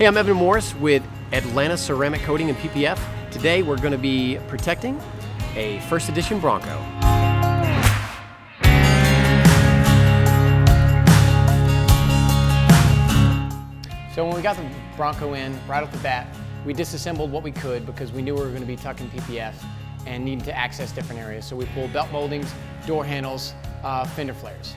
Hey, I'm Evan Morris with Atlanta Ceramic Coating and PPF. Today we're going to be protecting a First Edition Bronco. So when we got the Bronco in, right off the bat, we disassembled what we could because we knew we were going to be tucking PPF and needed to access different areas. So we pulled belt moldings, door handles, fender flares.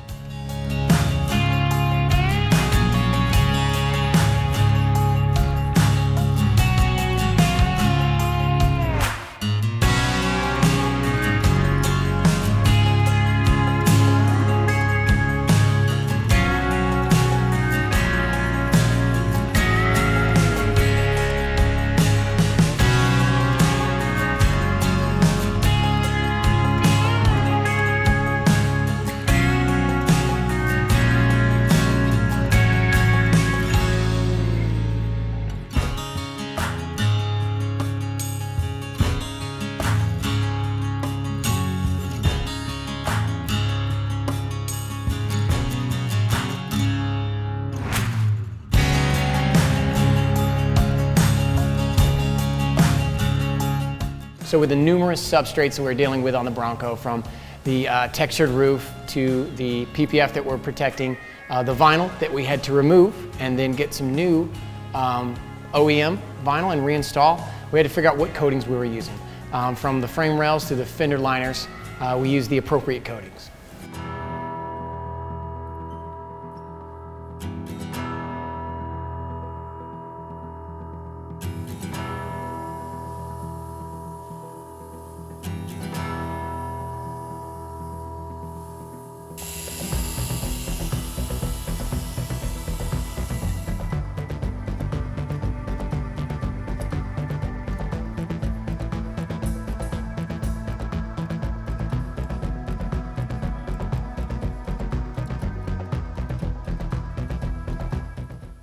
So with the numerous substrates that we're dealing with on the Bronco, from the textured roof to the PPF that we're protecting, the vinyl that we had to remove and then get some new OEM vinyl and reinstall, we had to figure out what coatings we were using. From the frame rails to the fender liners, we used the appropriate coatings.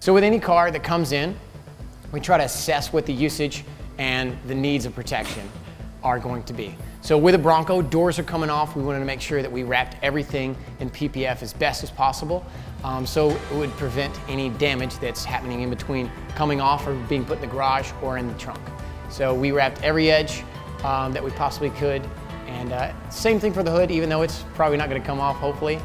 So with any car that comes in, we try to assess what the usage and the needs of protection are going to be. So with a Bronco, doors are coming off. We wanted to make sure that we wrapped everything in PPF as best as possible, so it would prevent any damage that's happening in between coming off or being put in the garage or in the trunk. So we wrapped every edge that we possibly could, and same thing for the hood, even though it's probably not going to come off, hopefully,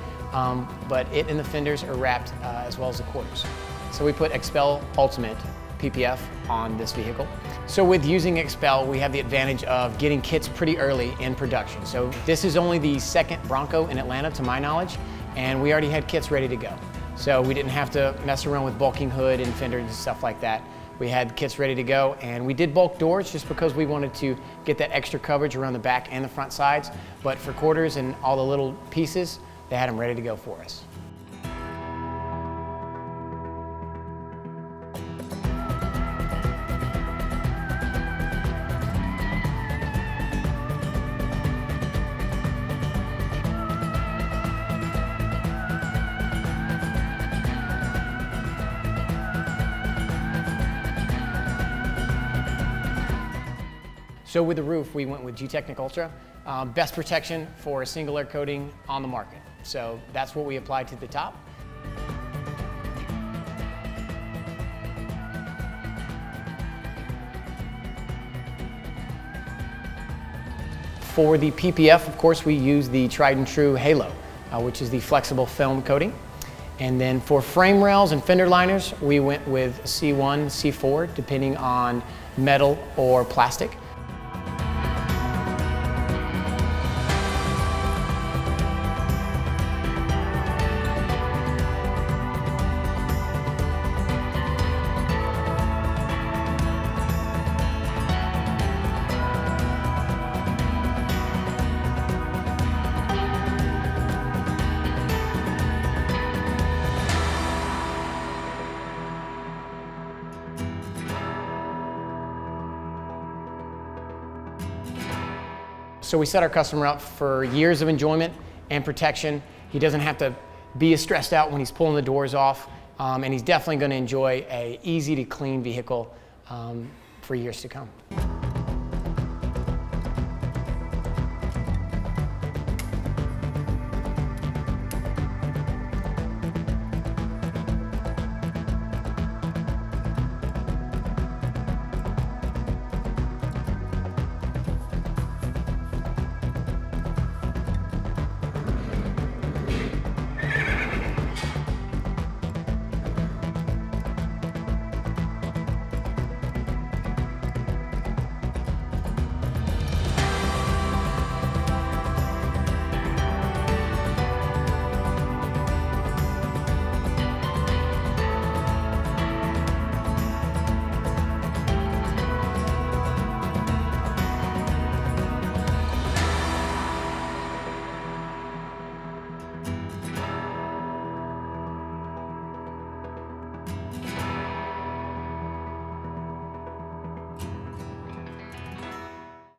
but it and the fenders are wrapped as well as the quarters. So we put Expel Ultimate PPF on this vehicle. So with using Expel, we have the advantage of getting kits pretty early in production. So this is only the second Bronco in Atlanta, to my knowledge, and we already had kits ready to go. So we didn't have to mess around with bulking hood and fenders and stuff like that. We had kits ready to go, and we did bulk doors just because we wanted to get that extra coverage around the back and the front sides. But for quarters and all the little pieces, they had them ready to go for us. So with the roof, we went with G-Technic Ultra, best protection for a single layer coating on the market. So that's what we applied to the top. For the PPF, of course, we use the tried and true Halo, which is the flexible film coating. And then for frame rails and fender liners, we went with C1, C4, depending on metal or plastic. So we set our customer up for years of enjoyment and protection. He doesn't have to be as stressed out when he's pulling the doors off, and he's definitely going to enjoy an easy to clean vehicle for years to come.